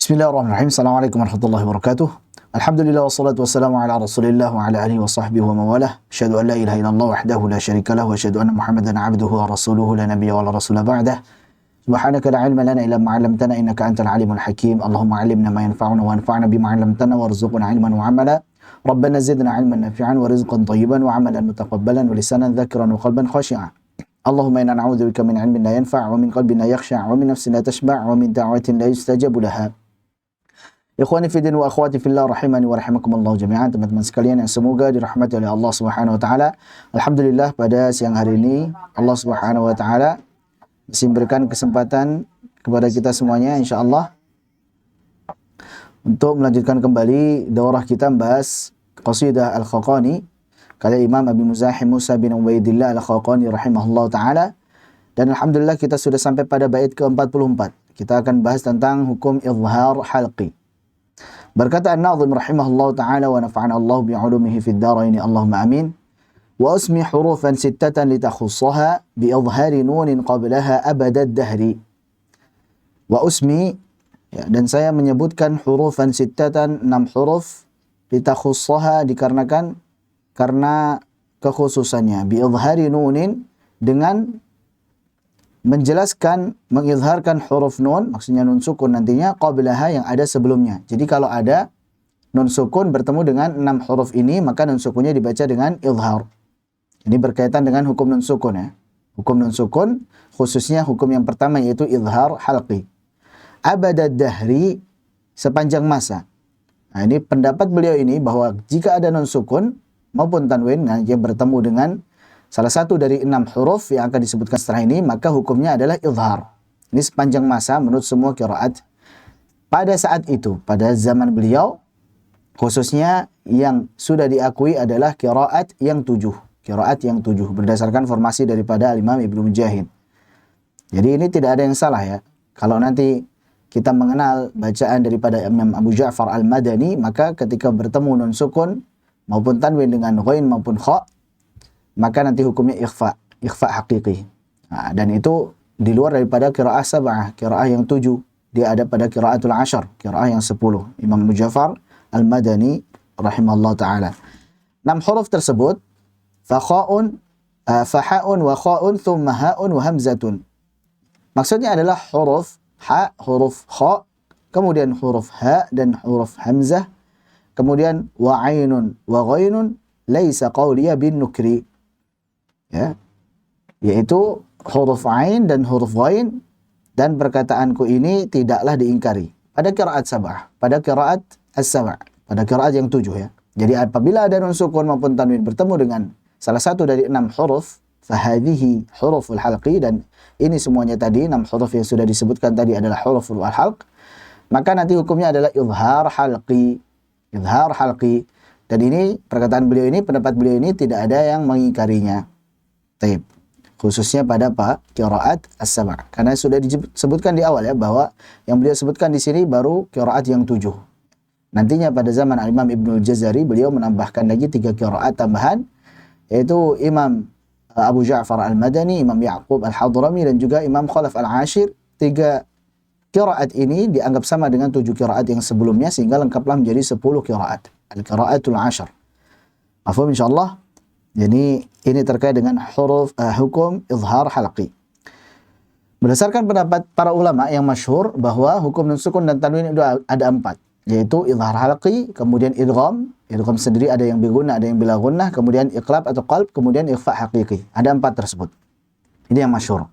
Bismillahirrahmanirrahim. Assalamualaikum warahmatullahi wabarakatuh. Alhamdulillah wassalatu wassalamu ala Rasulillah wa ala alihi wa sahbihi wa mawalah. Asyhadu an la ilaha illallah wahdahu la syarika lah wa asyhadu anna Muhammadan abduhu wa rasuluhu la nabiyya wa la rasula ba'dah. Subhanaka la ilma lana illa ma 'allamtana innaka antal alimul hakim. Allahumma 'allimna ma yanfa'una wa anfa'na bima 'allamtana warzuqna 'ilman wa 'amala. Rabbana zidna 'ilman nafi'an wa rizqan thayyiban wa 'amalan mutaqabbalan wa lisanan dzakiran wa qalban khashi'an. Allahumma inna na'udzubika min 'ilmin la yanfa' wa min qalbin la yakhsha' wa min nafsin la tashba' wa min da'watin la yustajabu laha. Ikhwani fi din wa akhwati fillah rahimani wa rahimakumullah jami'an, teman-teman sekalian yang semoga dirahmati oleh Allah Subhanahu wa taala. Alhamdulillah pada siang hari ini Allah Subhanahu wa taala masih memberikan kesempatan kepada kita semuanya insyaallah untuk melanjutkan kembali daurah kita membahas qasidah Al-Khaqani karya Imam Abi Muzahim Musa bin Ubaidillah Al-Khaqani rahimahullah taala. Dan alhamdulillah kita sudah sampai pada bait ke-44. Kita akan bahas tentang hukum izhar halqi. Berkata An-Nadhim rahimahullah ta'ala wa nafa'ana Allah bi'ulumihi fid daraini Allahumma amin. Wa usmi hurufan sittatan litakhussaha bi'idhari nunin qablaha abadad dahri. Wa usmi, ya, dan saya menyebutkan hurufan sittatan, 6 huruf, litakhussaha dikarenakan karena kekhususannya, bi'idhari nunin dengan menjelaskan, mengizharkan huruf nun, maksudnya nun sukun nantinya, qablaha yang ada sebelumnya. Jadi kalau ada nun sukun bertemu dengan 6 huruf ini, maka nun sukunnya dibaca dengan izhar. Ini berkaitan dengan hukum nun sukun ya. Hukum nun sukun, khususnya hukum yang pertama yaitu izhar halqi. Abadad dahri, sepanjang masa. Nah ini pendapat beliau ini bahwa jika ada nun sukun maupun tanwin yang bertemu dengan salah satu dari 6 huruf yang akan disebutkan setelah ini, maka hukumnya adalah izhar. Ini sepanjang masa menurut semua qiraat. Pada saat itu, pada zaman beliau, khususnya yang sudah diakui adalah qiraat yang 7. Qiraat yang 7, berdasarkan formasi daripada Imam Ibnu Mujahid. Jadi ini tidak ada yang salah ya. Kalau nanti kita mengenal bacaan daripada Imam Abu Ja'far Al-Madani, maka ketika bertemu nun sukun, maupun tanwin dengan ghain maupun kha', maka nanti hukumnya ikhfa hakiki. Nah, dan itu di luar daripada qiraah sab'ah, qiraah yang 7. Dia ada pada qiraatul 10, qiraah yang 10. Imam Ja'far Al-Madani rahimahullah taala. 6 huruf tersebut fakha'un, faha'un wa kha'un thumma ha'un wa hamzatun. Maksudnya adalah huruf ha, huruf kha, kemudian huruf ha dan huruf hamzah, kemudian wa 'ainun wa ghainun laisa qawliya bin nukri. Ya, yaitu huruf ain dan huruf ghain, dan perkataanku ini tidaklah diingkari pada qiraat sab'ah, pada qiraat as-sab', pada qiraat yang 7 ya. Jadi apabila ada nun sukun maupun tanwin bertemu dengan salah satu dari 6 huruf, fahadhihi huruful halqi, dan ini semuanya tadi 6 huruf yang sudah disebutkan tadi adalah huruful halq, maka nanti hukumnya adalah izhar halqi. Izhar halqi. Dan ini perkataan beliau ini, pendapat beliau ini tidak ada yang mengingkarinya. Taib. Khususnya pada qiraat as-sab'. Karena sudah disebutkan di awal ya bahwa yang beliau sebutkan di sini baru qiraat yang 7. Nantinya pada zaman Imam Ibnu Jazari beliau menambahkan lagi 3 qiraat tambahan, yaitu Imam Abu Ja'far Al-Madani, Imam Ya'qub Al-Hadrami, dan juga Imam Khalaf Al-Ashir. 3 qiraat ini dianggap sama dengan 7 qiraat yang sebelumnya, sehingga lengkaplah menjadi 10 qiraat. Al-qiraatul 10. Mafhum insyaallah. Jadi ini terkait dengan huruf hukum izhar halqi. Berdasarkan pendapat para ulama yang masyhur bahwa hukum nun sukun dan tanwin itu ada 4, yaitu izhar halqi, kemudian idgham sendiri ada yang bigunnah, ada yang bila gunnah, kemudian iqlab atau qalb, kemudian ikhfa haqiqi. Ada 4 tersebut. Ini yang masyhur.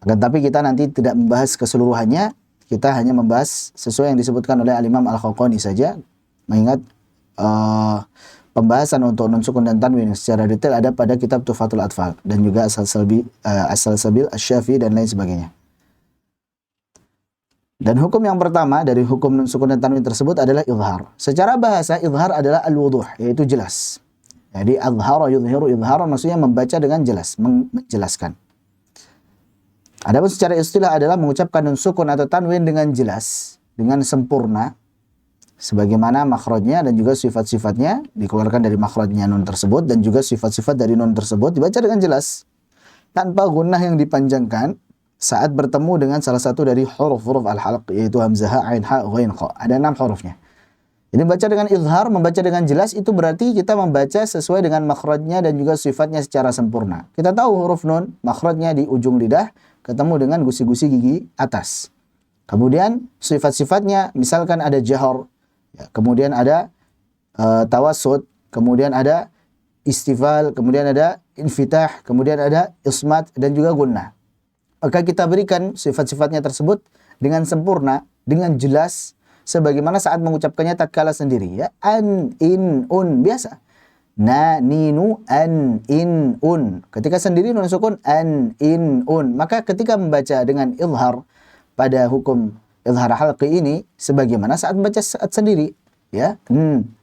Akan tapi kita nanti tidak membahas keseluruhannya, kita hanya membahas sesuai yang disebutkan oleh Al-Imam Al-Khaqani saja, mengingat pembahasan untuk nun sukun dan tanwin secara detail ada pada kitab Tuhfatul Atfal dan juga As-Salsabil Asy-Syafi'i dan lain sebagainya. Dan hukum yang pertama dari hukum nun sukun dan tanwin tersebut adalah izhar. Secara bahasa izhar adalah al-wuduh, yaitu jelas. Jadi azhara yuzhiru izharan, maksudnya membaca dengan jelas, menjelaskan. Adapun secara istilah adalah mengucapkan nun sukun atau tanwin dengan jelas, dengan sempurna, sebagaimana makhrajnya dan juga sifat-sifatnya dikeluarkan dari makhrajnya nun tersebut, dan juga sifat-sifat dari nun tersebut dibaca dengan jelas tanpa gunnah yang dipanjangkan saat bertemu dengan salah satu dari huruf-huruf al-halq, yaitu hamzah, ain, ha, ghain, kha. Ada 6 hurufnya. Jadi membaca dengan izhar, membaca dengan jelas, itu berarti kita membaca sesuai dengan makhrajnya dan juga sifatnya secara sempurna. Kita tahu huruf nun, makhrajnya di ujung lidah, ketemu dengan gusi-gusi gigi atas. Kemudian sifat-sifatnya, misalkan ada jahar, ya, kemudian ada tawassut, kemudian ada istifal, kemudian ada infitah, kemudian ada ismat, dan juga gunnah. Maka kita berikan sifat-sifatnya tersebut dengan sempurna, dengan jelas, sebagaimana saat mengucapkannya tatkala sendiri, ya. An, in, un, biasa. Na, ni, nu, an, in, un. Ketika sendiri nun sukun an, in, un. Maka ketika membaca dengan izhar pada hukum izhar halqi ini, sebagaimana saat membaca saat sendiri, ya.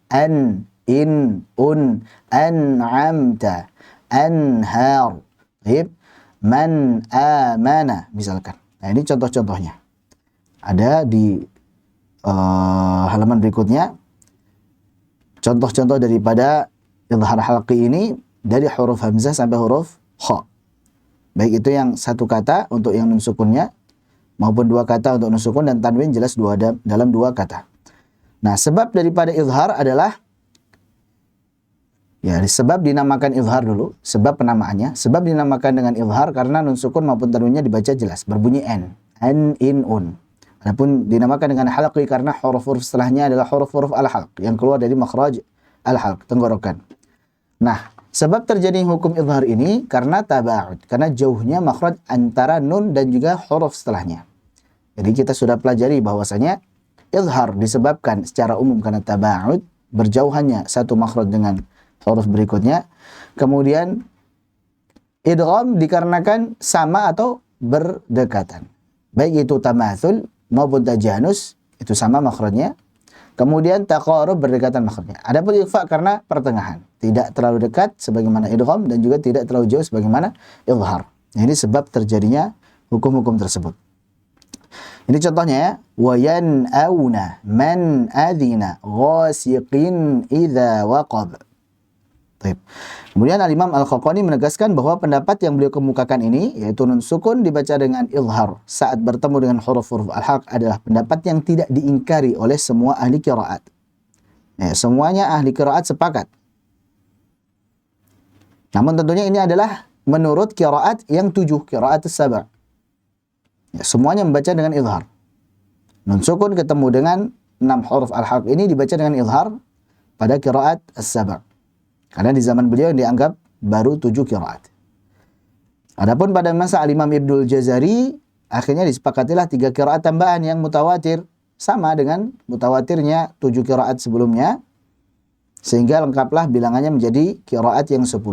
An, in, un, an'amta, anhar. Baik. Man amana, misalkan. Nah, ini contoh-contohnya. Ada di halaman berikutnya contoh-contoh daripada izhar halqi ini dari huruf hamzah sampai huruf kha. Baik itu yang satu kata untuk yang nun sukunnya maupun dua kata untuk nun sukun, dan tanwin jelas dalam dua kata. Nah, sebab daripada izhar adalah, ya, sebab dinamakan izhar dulu, sebab penamaannya. Sebab dinamakan dengan izhar karena nun sukun maupun tanwinnya dibaca jelas, berbunyi an, in, un. Adapun dinamakan dengan halqi karena huruf-huruf setelahnya adalah huruf-huruf al-halq yang keluar dari makhraj al-halq, tenggorokan. Nah, sebab terjadi hukum izhar ini karena taba'ud, karena jauhnya makhraj antara nun dan juga huruf setelahnya. Jadi kita sudah pelajari bahwasanya izhar disebabkan secara umum karena taba'ud, berjauhannya satu makhraj dengan huruf berikutnya. Kemudian idgham dikarenakan sama atau berdekatan. Baik itu tamatsul maupun tajanus, itu sama makhrajnya. Kemudian taqarub, berdekatan makhrajnya. Adapun ikhfa karena pertengahan, tidak terlalu dekat sebagaimana idgham dan juga tidak terlalu jauh sebagaimana izhar. Nah, ini sebab terjadinya hukum-hukum tersebut. Ini contohnya, ya. Wa yan'auna man adhina ghasiqin idza waqab. Baik. Kemudian Al-Imam Al-Khaqqani menegaskan bahwa pendapat yang beliau kemukakan ini, yaitu nun sukun dibaca dengan izhar saat bertemu dengan huruf-huruf al-halq, adalah pendapat yang tidak diingkari oleh semua ahli qiraat. Ya, semuanya ahli qiraat sepakat. Namun tentunya ini adalah menurut qiraat yang 7, qiraat as-sab'. Ya, semuanya membaca dengan izhar. Nun sukun ketemu dengan 6 huruf al-halq ini dibaca dengan izhar pada qiraat as-sab'. Karena di zaman beliau yang dianggap baru 7 qiraat. Adapun pada masa Al-Imam Ibnul Jazari, akhirnya disepakatilah 3 qiraat tambahan yang mutawatir, sama dengan mutawatirnya 7 qiraat sebelumnya, sehingga lengkaplah bilangannya menjadi qiraat yang 10,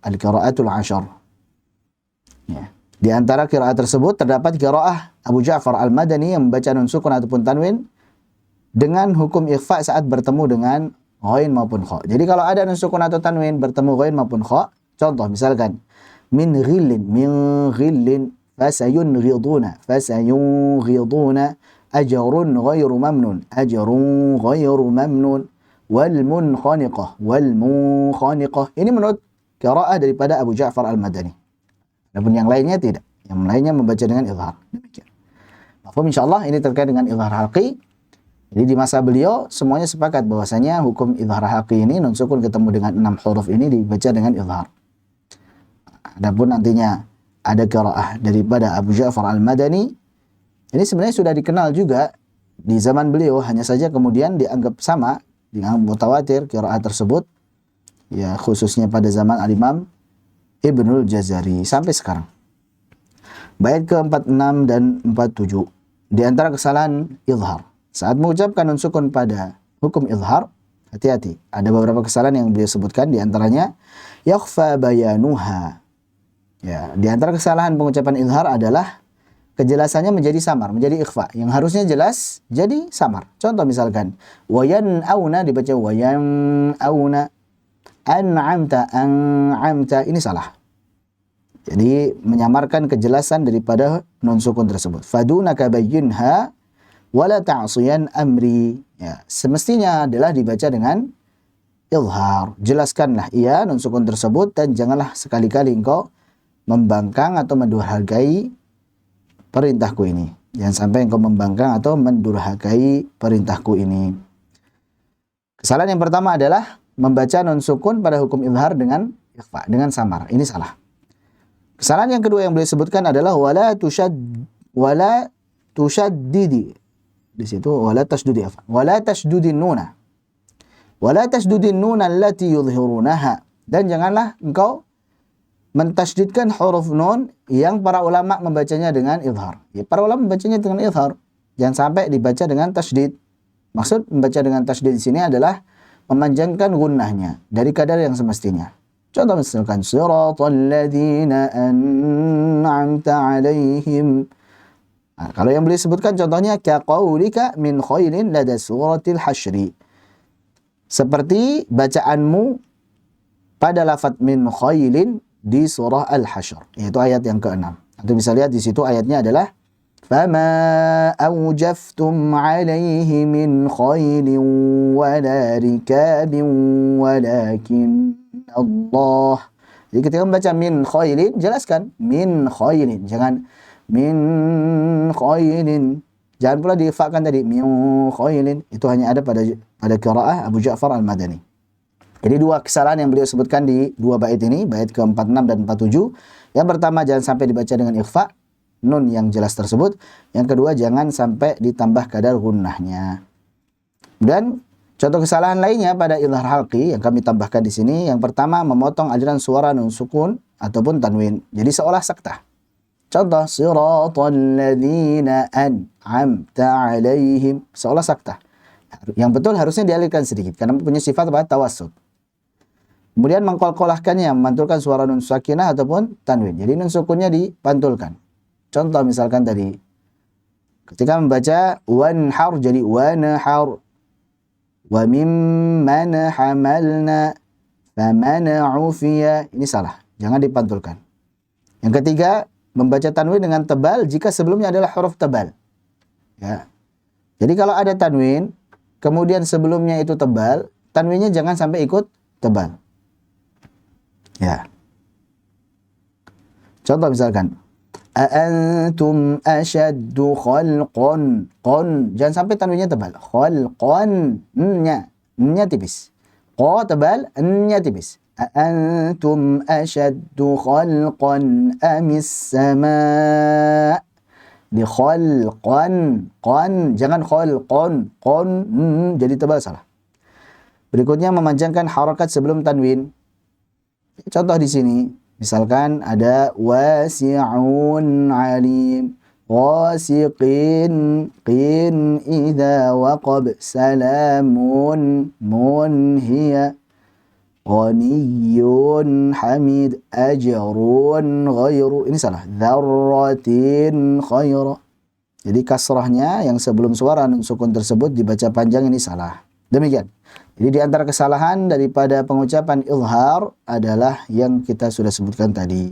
al-qiraatul 10. Ya. Di antara qiraat tersebut terdapat qiraah Abu Ja'far Al-Madani yang membaca nun sukun ataupun tanwin dengan hukum ikhfa saat bertemu dengan ghain maupun kha. Jadi kalau ada nun sukun atau tanwin bertemu ghain maupun kha, contoh misalkan min ghillin fasayunghiduna ajrun ghairu mamnun wal munkhaniqah. Ini menurut qiraah daripada Abu Ja'far Al-Madani. Adapun yang lainnya tidak. Yang lainnya membaca dengan izhar. Demikian. Mafhum insyaallah ini terkait dengan izhar halqi. Jadi di masa beliau semuanya sepakat bahwasanya hukum izhar halqi ini nun sukun ketemu dengan 6 huruf ini dibaca dengan izhar. Adapun nantinya ada qiraah daripada Abu Ja'far Al-Madani, ini sebenarnya sudah dikenal juga di zaman beliau, hanya saja kemudian dianggap sama, dianggap mutawatir qiraah tersebut, ya khususnya pada zaman Al-Imam Ibnul Jazari sampai sekarang. Bait ke-46 dan 47. Di antara kesalahan izhar saat mengucapkan nun sukun pada hukum izhar, hati-hati. Ada beberapa kesalahan yang beliau sebutkan, di antaranya yakhfa bayanuha. Ya, di antara kesalahan pengucapan izhar adalah kejelasannya menjadi samar, menjadi ikhfa. Yang harusnya jelas jadi samar. Contoh misalkan wayan'auna dibaca wayan'auna, an'amta, ini salah. Jadi menyamarkan kejelasan daripada nun sukun tersebut. Fadunaka bayyinha wala ta'siyan amri. Ya, semestinya adalah dibaca dengan izhar. Jelaskanlah ia nun sukun tersebut dan janganlah sekali-kali engkau membangkang atau mendurhakai perintahku ini. Jangan sampai engkau membangkang atau mendurhakai perintahku ini. Kesalahan yang pertama adalah membaca nun sukun pada hukum izhar dengan ikhfa, dengan samar. Ini salah. Kesalahan yang kedua yang beliau sebutkan adalah wala tushaddidi. Di situ wala tasdudi apa? Wala tasdudin nuna. Wala tasdudin nuna allati yudhirunaha. Dan janganlah engkau mentasdidkan huruf nun yang para ulama membacanya dengan izhar. Ya, para ulama membacanya dengan izhar. Jangan sampai dibaca dengan tasdid. Maksud membaca dengan tasdid di sini adalah memanjangkan gunnahnya dari kadar yang semestinya. Contoh misalkan siratal ladzina an'amta 'alaihim. Nah, kalau yang beliau sebutkan contohnya kaqaulika min khailin lada suratil hasyri. Seperti bacaanmu pada lafaz min khailin di surah Al-Hasyr, yaitu ayat yang ke-6. Anda bisa lihat di situ ayatnya adalah fama awjaftum 'alaihi min khailin wala rikabin walakin Allah. Jadi ketika membaca min khailin, jelaskan min khailin, jangan min khailin. Jangan pula diifakan tadi min khailin. Itu hanya ada pada qiraah Abu Ja'far Al-Madani. Jadi dua kesalahan yang beliau sebutkan di dua bait ini, bait ke-46 dan 47. Yang pertama, jangan sampai dibaca dengan ikhfa, nun yang jelas tersebut. Yang kedua, jangan sampai ditambah kadar gunnahnya. Dan contoh kesalahan lainnya pada izhar halqi yang kami tambahkan di sini, yang pertama memotong aliran suara nun sukun ataupun tanwin. Jadi seolah saktah. Contoh siratal ladzina an'amta 'alaihim, seolah saktah. Yang betul harusnya dialihkan sedikit karena punya sifat apa? Tawassut. Kemudian mengkolkolahkannya, memantulkan suara nun sakinah ataupun tanwin. Jadi nun sukunnya dipantulkan. Contoh misalkan tadi, ketika membaca wanhar jadi wanhar. Wa mimman hamalna famana'u fiya. Ini salah, jangan dipantulkan. Yang ketiga, membaca tanwin dengan tebal jika sebelumnya adalah huruf tebal. Ya. Jadi kalau ada tanwin, kemudian sebelumnya itu tebal, tanwinnya jangan sampai ikut tebal. Ya. Contoh misalkan a'antum asyaddu khalqan. Qan, jangan sampai tanwinnya tebal. Khalqan, nya tipis. Qa tebal, nya tipis. A'antum asyaddu khalqan amis sama'. Di khalqan, qan, jangan khalqan, qan, jadi tebal, salah. Berikutnya memanjangkan harakat sebelum tanwin. Contoh di sini, misalkan ada wasi'un alim, wasiqin, qin idza waqab, salamun munhiya, ghaniyun hamid, ajrun ghairu. Ini salah. Dzarratin khaira. Jadi kasrahnya yang sebelum suara nun sukun tersebut dibaca panjang, ini salah. Demikian. Jadi di antara kesalahan daripada pengucapan izhar adalah yang kita sudah sebutkan tadi.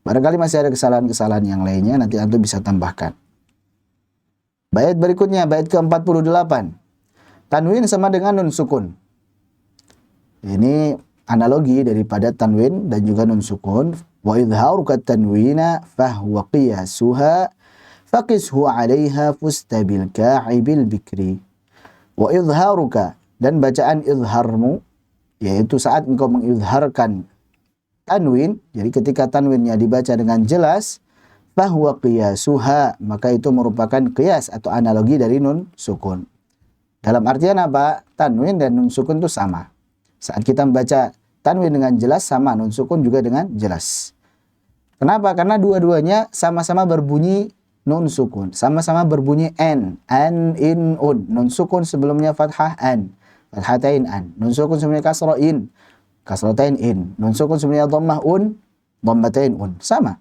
Barangkali masih ada kesalahan-kesalahan yang lainnya, nanti antum bisa tambahkan. Bait berikutnya, bait ke-48. Tanwin sama dengan nun sukun. Ini analogi daripada tanwin dan juga nun sukun. Wa idharuka tanwina fahuwa qiyasuha faqishu 'alaiha fustabil ka'ibil bikri. Wa idharuka, dan bacaan izharmu, yaitu saat engkau mengizharkan tanwin, jadi ketika tanwinnya dibaca dengan jelas, fahuwa qiyasuha, maka itu merupakan qiyas atau analogi dari nun sukun. Dalam artian apa? Tanwin dan nun sukun itu sama. Saat kita membaca tanwin dengan jelas, sama nun sukun juga dengan jelas. Kenapa? Karena dua-duanya sama-sama berbunyi nun sukun, sama-sama berbunyi an, in, un. Nun sukun sebelumnya fathah an, fathatain an. Nun sukun sebelumnya kasrah in, kasratain in. Nun sukun sebelumnya dhammah un, dhammatain un. Sama.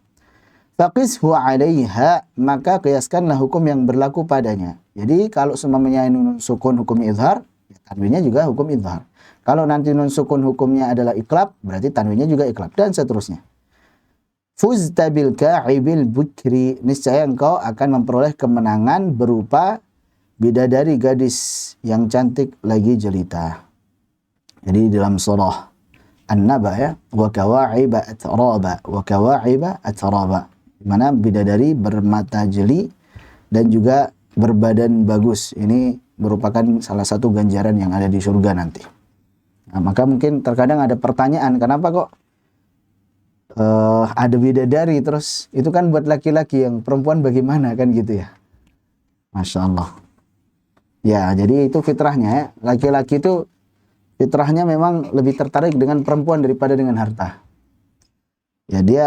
Faqishu 'alaiha, maka kiaskanlah hukum yang berlaku padanya. Jadi kalau semuanya nun sukun hukumnya izhar, ya tanwinnya juga hukum izhar. Kalau nanti nun sukun hukumnya adalah iqlab, berarti tanwinnya juga iqlab, dan seterusnya. Fuzta bil ka'ibil bukri, niscaya engkau akan memperoleh kemenangan berupa bidadari gadis yang cantik lagi jelita. Jadi dalam surah An-Naba ya, wa kawa'iba atraba, wa kawa'iba atraba. di mana bidadari bermata jeli dan juga berbadan bagus. Ini merupakan salah satu ganjaran yang ada di surga nanti. Nah, maka mungkin terkadang ada pertanyaan, kenapa kok ada bidadari terus itu kan buat laki-laki, yang perempuan bagaimana kan gitu ya. Masya Allah. Ya, jadi itu fitrahnya ya. Laki-laki itu fitrahnya memang lebih tertarik dengan perempuan daripada dengan harta. Ya, dia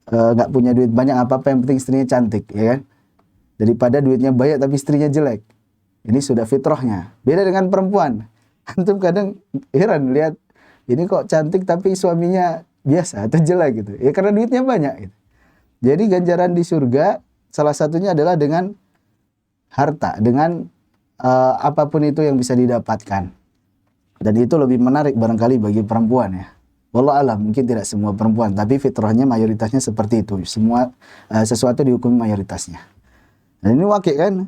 nggak punya duit banyak apa-apa, yang penting istrinya cantik, ya kan? Daripada duitnya banyak tapi istrinya jelek. Ini sudah fitrahnya. Beda dengan perempuan. Antum kadang heran lihat, ini kok cantik tapi suaminya biasa atau jelek gitu. Ya karena duitnya banyak gitu. Jadi ganjaran di surga salah satunya adalah dengan harta, dengan apapun itu yang bisa didapatkan. Dan itu lebih menarik barangkali bagi perempuan ya. Wallah alam, mungkin tidak semua perempuan, tapi fitrahnya mayoritasnya seperti itu. Semua sesuatu dihukumi mayoritasnya. Dan ini wakil kan.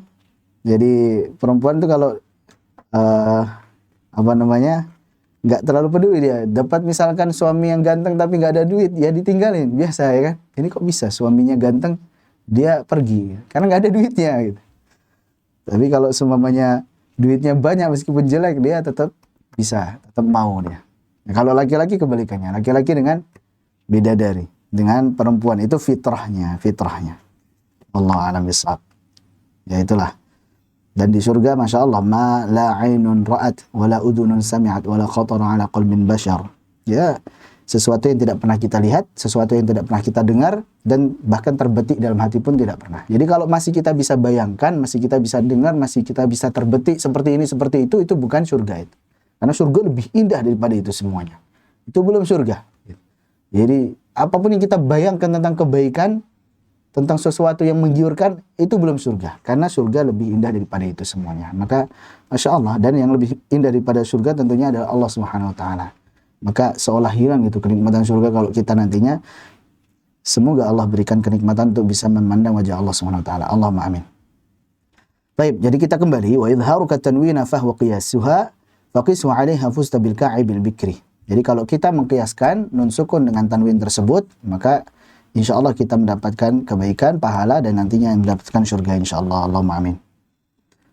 Jadi perempuan tuh kalau nggak terlalu peduli, dia dapat misalkan suami yang ganteng tapi nggak ada duit, ya ditinggalin, biasa ya kan. Ini kok bisa suaminya ganteng dia pergi karena nggak ada duitnya gitu. Tapi kalau seumpamanya duitnya banyak meskipun jelek, dia tetap bisa, tetap mau dia. Nah, kalau laki-laki kebalikannya, laki-laki dengan bidadari, dengan perempuan itu fitrahnya. Allah alam bisawab. Ya itulah. Dan di surga Masya Allah, ma la ainun ra'at wa la udhunun sami'at wa la khatara ala qalbin bashar. Ya, sesuatu yang tidak pernah kita lihat, sesuatu yang tidak pernah kita dengar, dan bahkan terbetik dalam hati pun tidak pernah. Jadi kalau masih kita bisa bayangkan, masih kita bisa dengar, masih kita bisa terbetik seperti ini, seperti itu bukan surga itu. Karena surga lebih indah daripada itu semuanya. Itu belum surga. Jadi apapun yang kita bayangkan tentang kebaikan, tentang sesuatu yang menggiurkan, itu belum surga. Karena surga lebih indah daripada itu semuanya. Maka Masya Allah, dan yang lebih indah daripada surga tentunya adalah Allah Subhanahu Wa Taala. Maka seolah hilang itu kenikmatan surga kalau kita nantinya. Semoga Allah berikan kenikmatan untuk bisa memandang wajah Allah Subhanahu Wa Taala. Allahumma amin. Baik, jadi kita kembali. Wa idharuka tanwina fahwa qiyasuha faqisu 'alaiha fusta bil ka'ibil bikri. Jadi kalau kita mengkiaskan nun sukun dengan tanwin tersebut, maka insya Allah kita mendapatkan kebaikan, pahala, dan nantinya mendapatkan surga insya Allah. Allahumma amin.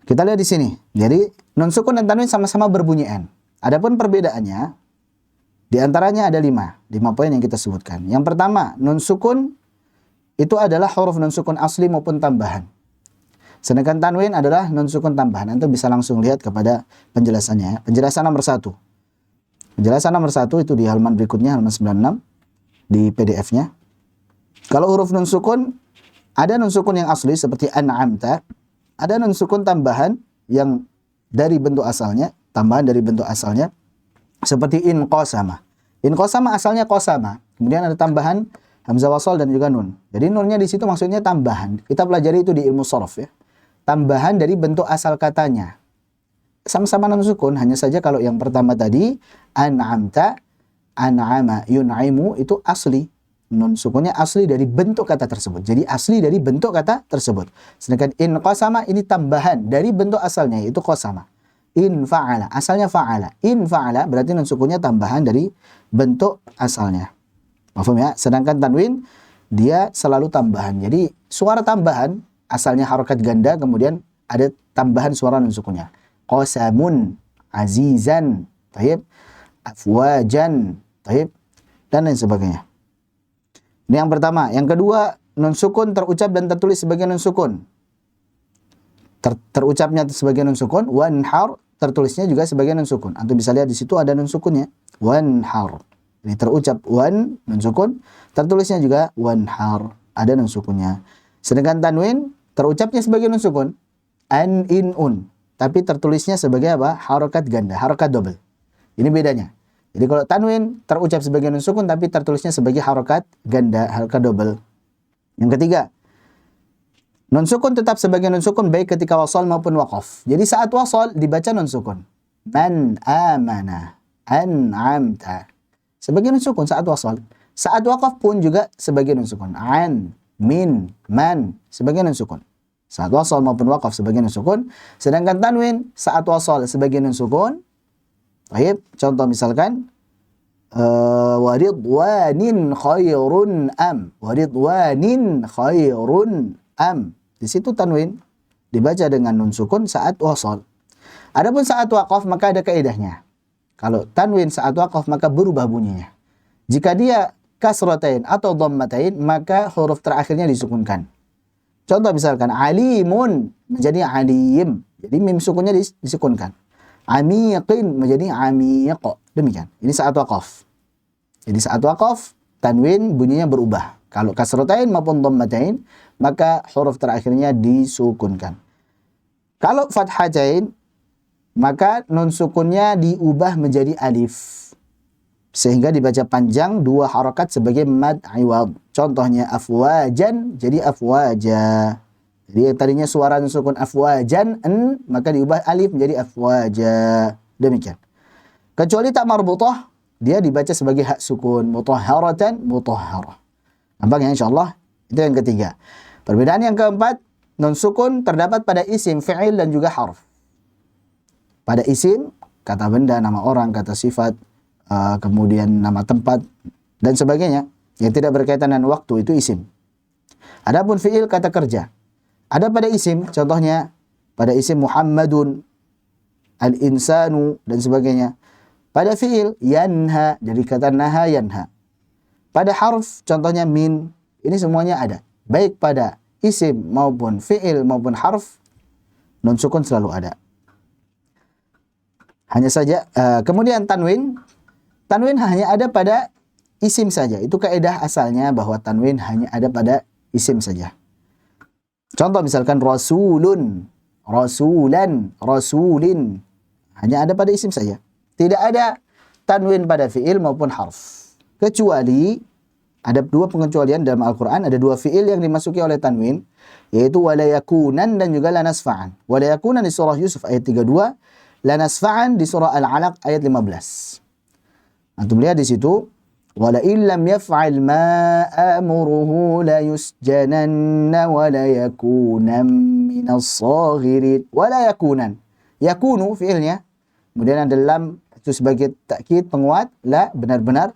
Kita lihat di sini. Jadi nun sukun dan tanwin sama-sama berbunyi n. Adapun perbedaannya, di antaranya ada 5 poin yang kita sebutkan. Yang pertama, nun sukun itu adalah huruf nun sukun asli maupun tambahan. Sedangkan tanwin adalah nun sukun tambahan. Anda bisa langsung lihat kepada penjelasannya. Penjelasan nomor 1. Penjelasan nomor 1 itu di halaman berikutnya, halaman 96 di PDF-nya. Kalau huruf nun sukun, ada nun sukun yang asli seperti an'amta, ada nun sukun tambahan yang dari bentuk asalnya, tambahan dari bentuk asalnya seperti in qasama. In qasama asalnya qasama, kemudian ada tambahan hamzah wasal dan juga nun. Jadi nunnya di situ maksudnya tambahan. Kita pelajari itu di ilmu shorof ya. Tambahan dari bentuk asal katanya. Sama-sama nun sukun, hanya saja kalau yang pertama tadi an'amta, an'ama, yun'imu itu asli. Nun sukunnya asli dari bentuk kata tersebut. Jadi asli dari bentuk kata tersebut. Sedangkan in qasama ini tambahan dari bentuk asalnya, yaitu qasama. In fa'ala, asalnya fa'ala. In fa'ala berarti nun sukunnya tambahan dari bentuk asalnya. Paham ya? Sedangkan tanwin dia selalu tambahan. Jadi suara tambahan asalnya harokat ganda, kemudian ada tambahan suara nun sukunnya. Qasamun, azizan, taib, afwajan, taib, dan lain sebagainya. Ini yang pertama. Yang kedua, nun sukun terucap dan tertulis sebagai nun sukun. Terucapnya sebagai nun sukun, wanhar, tertulisnya juga sebagai nun sukun. Antum bisa lihat di situ ada nun sukunnya, wanhar. Ini terucap wan, nun sukun, tertulisnya juga wanhar, ada nun sukunnya. Sedangkan tanwin terucapnya sebagai nun sukun, an, in, un, tapi tertulisnya sebagai apa? Harokat ganda, harokat double. Ini bedanya. Jadi kalau tanwin terucap sebagai nun sukun tapi tertulisnya sebagai harokat ganda, harokat double. Yang ketiga, nun sukun tetap sebagai nun sukun baik ketika wasal maupun waqaf. Jadi saat wasal dibaca nun sukun. Man amana, an'amta. Sebagai nun sukun saat wasal. Saat waqaf pun juga sebagai nun sukun. An, min, man, sebagai nun sukun. Saat wasal maupun waqaf sebagai nun sukun. Sedangkan tanwin saat wasal sebagai nun sukun. Baik, contoh misalkan waridwanin khairun am. Waridwanin khairun am. Di situ tanwin dibaca dengan nun sukun saat wasal. Adapun saat waqaf maka ada kaidahnya. Kalau tanwin saat waqaf maka berubah bunyinya. Jika dia kasratain atau dhammatain maka huruf terakhirnya disukunkan. Contoh misalkan alimun menjadi alim. Jadi mim sukunnya disukunkan. Amiqin menjadi amiq. Demikian. Ini saat waqaf. Jadi saat waqaf tanwin bunyinya berubah. Kalau kasratain maupun dhammatain maka huruf terakhirnya disukunkan. Kalau fathatain maka nun sukunnya diubah menjadi alif. Sehingga dibaca panjang 2 harakat sebagai mad iwad. Contohnya afwajan jadi afwaja. Jadi yang tadinya suara nun sukun afwajan maka diubah alif menjadi afwaja. Demikian. Kecuali tak marbutah dia dibaca sebagai hak sukun mutahharatan mutahharah. Nampak ya insyaallah? Itu yang ketiga. Perbedaan yang keempat, nun sukun terdapat pada isim, fi'il dan juga harf. Pada isim, kata benda, nama orang, kata sifat, kemudian nama tempat dan sebagainya yang tidak berkaitan dengan waktu itu isim. Adapun fi'il kata kerja. Ada pada isim, contohnya pada isim Muhammadun, al-insanu dan sebagainya. Pada fi'il yanha dari kata naha yanha. Pada harf contohnya min, ini semuanya ada. Baik pada isim maupun fi'il maupun harf nun sukun selalu ada. Hanya saja kemudian tanwin hanya ada pada isim saja. Itu kaidah asalnya bahwa tanwin hanya ada pada isim saja. Contoh misalkan rasulun, rasulan, rasulin hanya ada pada isim saja. Tidak ada tanwin pada fi'il maupun harf. Kecuali ada 2 pengecualian dalam Al-Quran, ada 2 fi'il yang dimasuki oleh tanwin, yaitu walayakunan dan juga lanasfa'an. Walayakunan di surah Yusuf ayat 32, lanasfa'an di surah Al-Alaq ayat 15. Antum lihat di situ, wala illam yaf'al ma amuruhu la yusjananna wala yakunan minas saghirin. Wala yakunan. Yakunu fi'ilnya, kemudian ada lam itu sebagai takkid penguat, la benar-benar.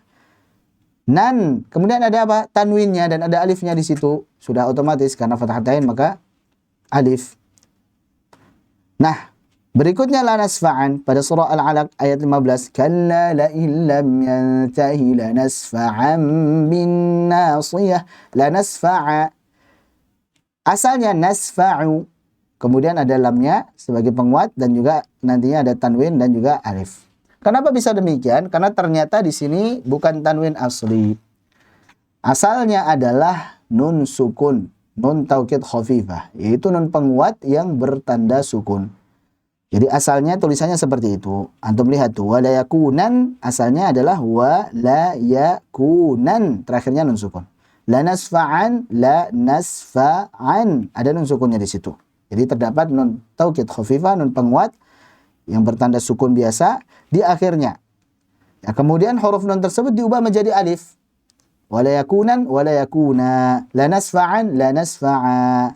Nan, kemudian ada apa? Tanwinnya dan ada alifnya di situ. Sudah otomatis karena fathatain maka alif. Nah, berikutnya la nasfa'an pada surah Al-Alaq ayat 15. Kalla la illam yantahi la nasfa'an bin nasiyah. La nasfa'a. Asalnya nasfa'u. Kemudian ada lamnya sebagai penguat dan juga nantinya ada tanwin dan juga alif. Kenapa bisa demikian? Karena ternyata di sini bukan tanwin asli. Asalnya adalah nun sukun, nun taukid khafifah, yaitu nun penguat yang bertanda sukun. Jadi asalnya tulisannya seperti itu. Antum lihat tuh, wala yakunan asalnya adalah wala yakunan, terakhirnya nun sukun. La nasfa'an, la nasfa'an, ada nun sukunnya di situ. Jadi terdapat nun taukid khafifah, nun penguat yang bertanda sukun biasa di akhirnya. Ya, kemudian huruf nun tersebut diubah menjadi alif. Wala yakunan, wala yakuna. La nasfa'an, la nasfa'a.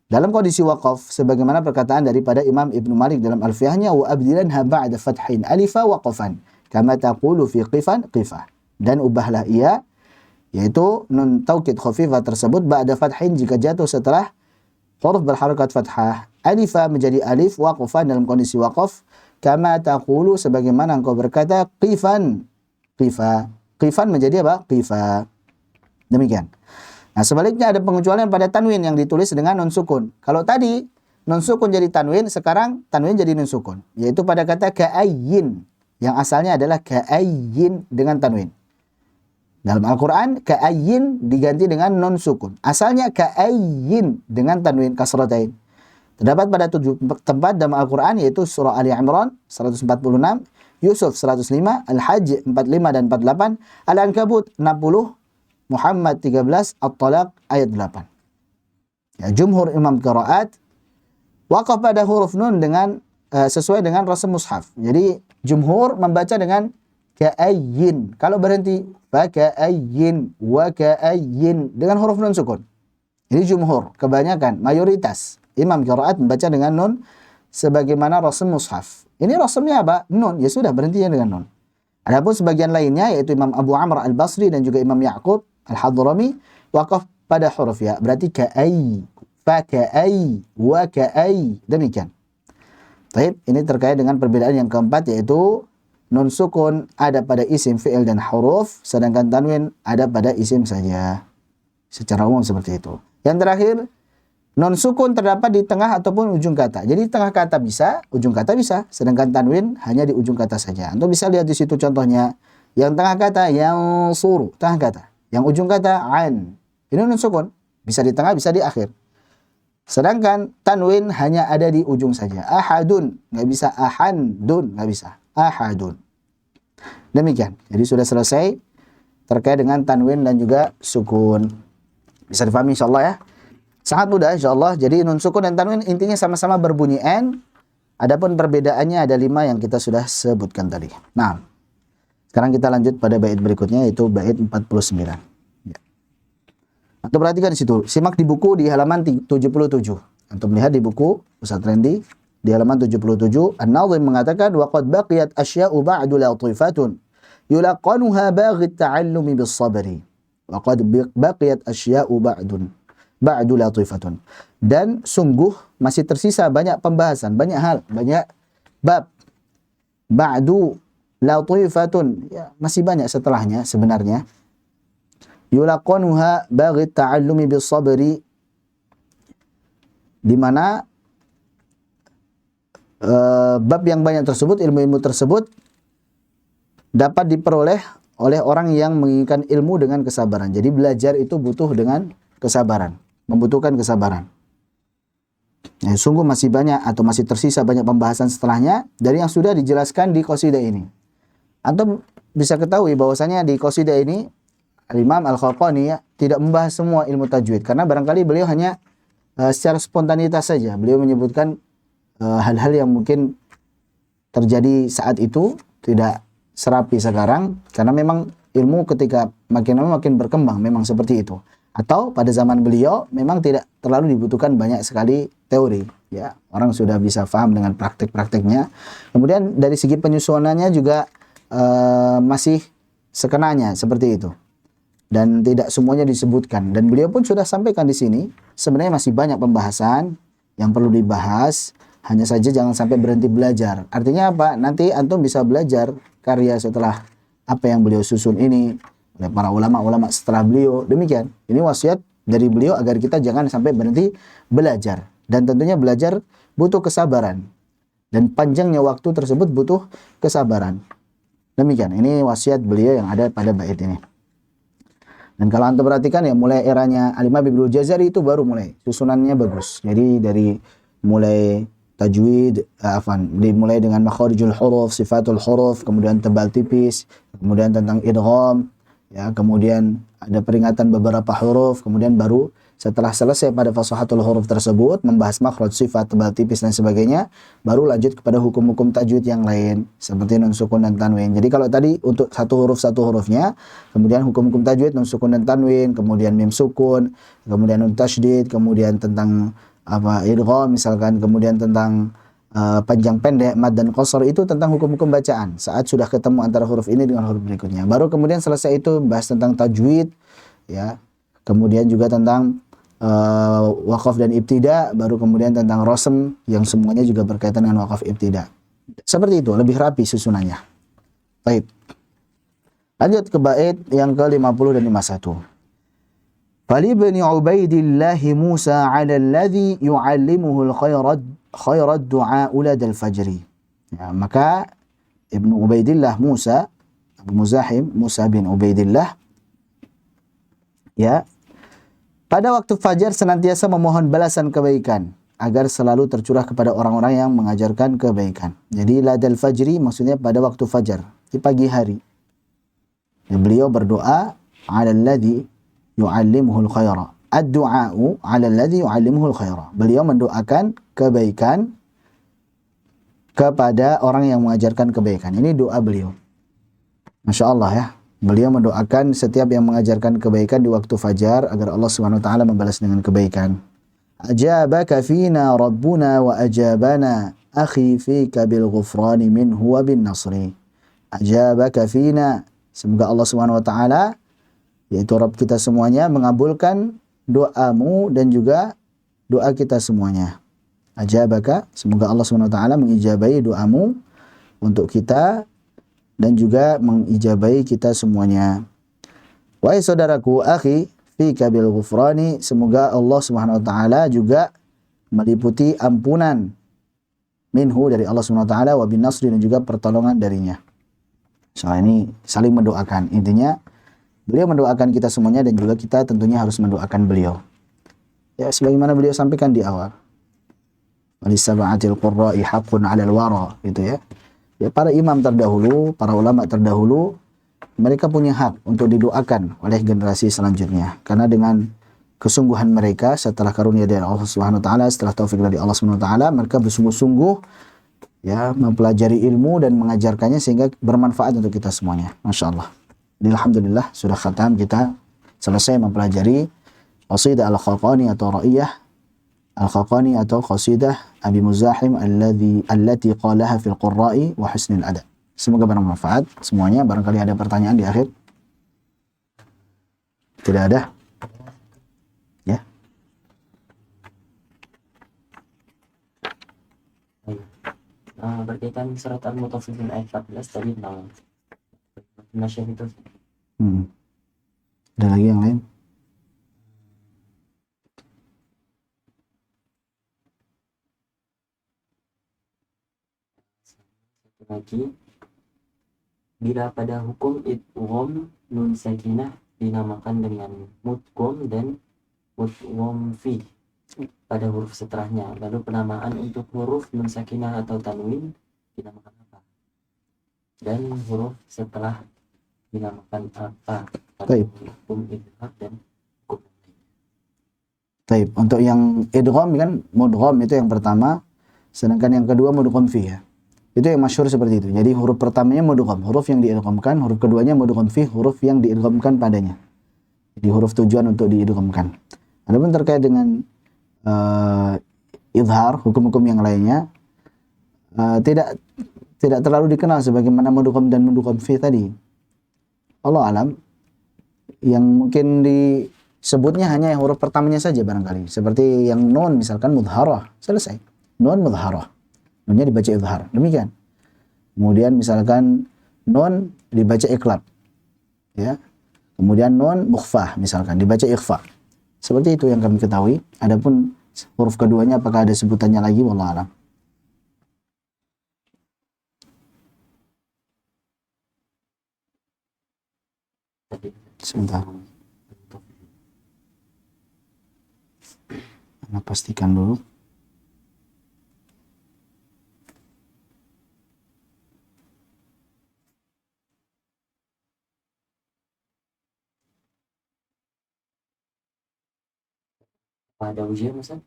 Dalam kondisi waqaf, sebagaimana perkataan daripada Imam Ibnu Malik dalam Alfiyahnya, wa abdilanha ba'da fathin alifa waqafan, kama taqulu fi qifan qifah. Dan ubahlah ia, yaitu nun taukid khafifah tersebut ba'da fathin jika jatuh setelah huruf berharakat fathah. Alifa menjadi alif waqafan dalam kondisi waqaf. Kama taqulu sebagaimana engkau berkata qifan. Qifa. Qifan menjadi apa? Qifa. Demikian. Nah, sebaliknya ada pengecualian pada tanwin yang ditulis dengan nun sukun. Kalau tadi nun sukun jadi tanwin, sekarang tanwin jadi nun sukun. Yaitu pada kata ka'ayyin. Yang asalnya adalah ka'ayyin dengan tanwin. Dalam Al-Quran, ka'ayyin diganti dengan nun sukun. Asalnya ka'ayyin dengan tanwin kasratain. Terdapat pada 7 tempat dalam Al-Quran, yaitu surah Ali Imran 146, Yusuf 105, Al-Hajj 45 dan 48, Al-Ankabut 60, Muhammad 13, At-Talaq ayat 8. Ya, jumhur imam qiraat waqaf pada huruf nun dengan sesuai dengan rasam mushaf. Jadi jumhur membaca dengan ka'ayyin. Kalau berhenti fa ka'ayyin wa ka'ayyin dengan huruf nun sukun. Ini jumhur, kebanyakan, mayoritas imam qiraat membaca dengan nun sebagaimana rasam mushaf. Ini rasamnya apa? Nun. Ya sudah, berhentinya dengan nun. Adapun sebagian lainnya yaitu Imam Abu Amr Al-Basri dan juga Imam Ya'qub Al-Hadrami waqaf pada huruf ya. Berarti ka'ai, fa ka'ai, wa ka'ai. Demikian. Baik, ini terkait dengan perbedaan yang keempat yaitu nun sukun ada pada isim, fi'il dan huruf, sedangkan tanwin ada pada isim saja. Secara umum seperti itu. Yang terakhir, non sukun terdapat di tengah ataupun ujung kata. Jadi tengah kata bisa, ujung kata bisa, sedangkan tanwin hanya di ujung kata saja. Anda bisa lihat di situ contohnya. Yang tengah kata yang suru, tengah kata. Yang ujung kata an. Ini non sukun, bisa di tengah, bisa di akhir. Sedangkan tanwin hanya ada di ujung saja. Ahadun, nggak bisa. Ahandun, nggak bisa. Ahadun. Demikian. Jadi sudah selesai terkait dengan tanwin dan juga sukun. Bisa difahami insyaallah ya. Sangat mudah insyaallah. Jadi nun sukun dan tanwin intinya sama-sama berbunyi n. Adapun perbedaannya ada 5 yang kita sudah sebutkan tadi. Nah, sekarang kita lanjut pada bait berikutnya yaitu bait 49. Ya. Atau perhatikan di situ. Simak di buku di halaman 77. Untuk melihat di buku Ustaz Randy di halaman 77, An-Nadhim mengatakan waqad baqiyat asya'u ba'du latifatun yulaqanuha baghi at-ta'allumi bis-sabri. Waqad baqiyat asya'u ba'du latifatun. Dan sungguh masih tersisa banyak pembahasan, banyak hal, banyak bab. Ba'du latifatun, ya, masih banyak setelahnya sebenarnya. Yulaqanuha baghi at-ta'allumi bis-sabri, di mana bab yang banyak tersebut, ilmu-ilmu tersebut dapat diperoleh oleh orang yang menginginkan ilmu dengan kesabaran. Jadi belajar itu butuh dengan kesabaran, membutuhkan kesabaran. Nah, sungguh masih banyak atau masih tersisa banyak pembahasan setelahnya dari yang sudah dijelaskan di qasidah ini. Antum bisa ketahui bahwasanya di qasidah ini Imam Al-Khalqani ya, tidak membahas semua ilmu tajwid karena barangkali beliau hanya secara spontanitas saja. Beliau menyebutkan hal-hal yang mungkin terjadi saat itu tidak serapi sekarang karena memang ilmu ketika makin lama makin berkembang memang seperti itu. Atau pada zaman beliau memang tidak terlalu dibutuhkan banyak sekali teori ya. Orang sudah bisa paham dengan praktek-prakteknya. Kemudian dari segi penyusunannya juga masih sekenanya seperti itu. Dan tidak semuanya disebutkan dan beliau pun sudah sampaikan di sini sebenarnya masih banyak pembahasan yang perlu dibahas. Hanya saja jangan sampai berhenti belajar. Artinya apa? Nanti antum bisa belajar karya setelah apa yang beliau susun ini oleh para ulama-ulama setelah beliau. Demikian. Ini wasiat dari beliau agar kita jangan sampai berhenti belajar. Dan tentunya belajar butuh kesabaran. Dan panjangnya waktu tersebut butuh kesabaran. Demikian. Ini wasiat beliau yang ada pada bait ini. Dan kalau antum perhatikan ya mulai eranya Al-Imam Ibnu Jazari itu baru mulai. Susunannya bagus. Jadi dari mulai tajwid, dimulai dengan makharijul huruf, sifatul huruf, kemudian tebal tipis, kemudian tentang idgham, ya, kemudian ada peringatan beberapa huruf, kemudian baru setelah selesai pada fasahatul huruf tersebut, membahas makhraj, sifat, tebal tipis dan sebagainya, baru lanjut kepada hukum-hukum tajwid yang lain, seperti nun sukun dan tanwin. Jadi kalau tadi untuk satu hurufnya, kemudian hukum-hukum tajwid, nun sukun dan tanwin, kemudian mim sukun, kemudian nun tasydid, kemudian tentang idgham misalkan, kemudian tentang panjang pendek, mad dan qasar, itu tentang hukum-hukum bacaan. Saat sudah ketemu antara huruf ini dengan huruf berikutnya, baru kemudian selesai itu bahas tentang tajwid, ya. Kemudian juga tentang waqaf dan ibtida, baru kemudian tentang rasm yang semuanya juga berkaitan dengan waqaf ibtida. Seperti itu, lebih rapi susunannya. Baik. Lanjut ke bait yang ke-50 dan 51. فلابن عبيد الله موسى على الذي يعلمه خير الدعاء لدى الفجر. Ya, maka Ibnu Ubaidillah Musa, Abu Muzahim, Musa bin Ubaidillah, ya, pada waktu fajar senantiasa memohon balasan kebaikan agar selalu tercurah kepada orang-orang yang mengajarkan kebaikan. Jadi ladal fajri maksudnya pada waktu fajar, di pagi hari. Dan beliau berdoa ala alladhi yu'allimuhul khaira. Ad-du'a'u 'ala alladhi yu'allimuhul khaira. Beliau mendoakan kebaikan kepada orang yang mengajarkan kebaikan. Ini doa beliau. Masya Allah ya. Beliau mendoakan setiap yang mengajarkan kebaikan di waktu fajar agar Allah Subhanahu wa taala membalas dengan kebaikan. Ajabaka fina rabbuna wa ajabana akhi fika bil ghufrani minhu wa bin nasri. ajabaka fina. Semoga Allah Subhanahu wa taala, yaitu Rabb kita semuanya, mengabulkan doamu dan juga doa kita semuanya. Ajabaka, semoga Allah Subhanahu wa taala mengijabahi doamu untuk kita dan juga mengijabahi kita semuanya. Wahai saudaraku, akhi fika bil ghufrani, semoga Allah Subhanahu wa taala juga meliputi ampunan minhu, dari Allah Subhanahu wa taala, wa bin nasri, dan juga pertolongan darinya. Soal ini saling mendoakan. Intinya beliau mendoakan kita semuanya dan juga kita tentunya harus mendoakan beliau. Ya, sebagaimana beliau sampaikan di awal. Walisab'atil qurra'i haqqun 'alal wara, gitu ya. Ya, para imam terdahulu, para ulama terdahulu, mereka punya hak untuk didoakan oleh generasi selanjutnya. Karena dengan kesungguhan mereka setelah karunia dari Allah Subhanahu wa taala, setelah taufik dari Allah Subhanahu wa taala, mereka bersungguh-sungguh ya mempelajari ilmu dan mengajarkannya sehingga bermanfaat untuk kita semuanya. Masya Allah. Alhamdulillah sudah khatam, kita selesai mempelajari qasidah Al-Khaqani atau Ra'iyah Al-Khaqani atau qasidah Abi Muzahim allati qalaha fil qurra'i wa husnil adab. Semoga bermanfaat semuanya. Barangkali ada pertanyaan di akhir. Tidak ada? Ya. Berkaitan surat Al-Mutaffifin ayat 14 tadi tentang nasyid itu. Ada lagi yang lain? Satu lagi, bila pada hukum idgham nun sakinah dinamakan dengan mudgham dan mudgham fi pada huruf setelahnya, lalu penamaan untuk huruf nun sakinah atau tanwin dinamakan apa? Dan huruf setelah dinamakan apa? Pada hukum idgham dan hukum lainnya. Taib. Untuk yang idgham kan mudgham itu yang pertama, sedangkan yang kedua mudgham fi ya. Itu yang masyhur seperti itu. Jadi huruf pertamanya mudgham, huruf yang diidghamkan, huruf keduanya mudgham fi, huruf yang diidghamkan padanya. Jadi huruf tujuan untuk diidghamkan. Adapun terkait dengan izhar, hukum-hukum yang lainnya tidak terlalu dikenal sebagaimana mudgham dan mudgham fi tadi. Allah alam, yang mungkin disebutnya hanya yang huruf pertamanya saja barangkali. Seperti yang nun misalkan mudharah, selesai. Nun mudharah. Nunnya dibaca izhar. Demikian. Kemudian misalkan nun dibaca iqlab. Ya. Kemudian nun mukhfah misalkan dibaca ikhfa. Seperti itu yang kami ketahui. Adapun huruf keduanya apakah ada sebutannya lagi, wallahu a'lam. Sebentar. Anda pastikan dulu. Ada ujian Ustaz?